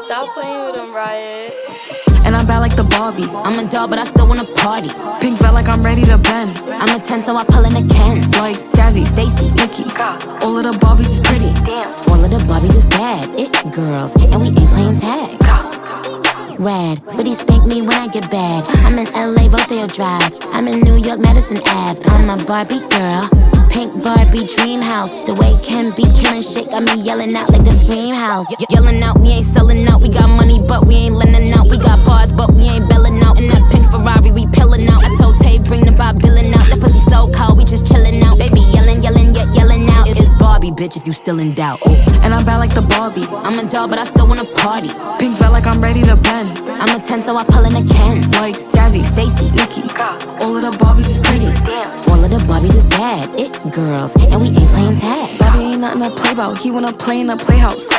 Stop playing with him, Riot. And I'm bad like the Barbie. I'm a doll, but I still wanna party. Pink felt like I'm ready to bend. I'm a 10, so I pull in a Ken. Like Jazzy, Stacy, Nikki. All of the Barbies is pretty. All of the Barbies is bad. It girls, and we ain't playing tag. Rad, but he spank me when I get bad. I'm in LA, Rodeo Drive. I'm in New York, Madison Ave. I'm a Barbie girl. Pink Barbie dream house. The way Ken be killing shit got me yelling out like the Scream House. Yelling out, we ain't selling out. We got money, but we ain't lending out. We got bars, but we ain't belling out. In that pink Ferrari, we pillin' out. I told Tay, bring the Bob Dylan out. That pussy so cold, we just chillin' out. Baby yelling, yelling, yet yelling out. It's Barbie, bitch, if you still in doubt. Ooh. And I'm bad like the Barbie. I'm a doll, but I still wanna party. Pink felt like I'm ready to bend. I'm a 10, so I pull in a Ken. Like Jazzy, Stacy, Nikki. All of the Barbies is pretty. All of the Barbies is bad. It girls, and we ain't playing tag. Bobby ain't nothing to play about. He wanna play in a playhouse.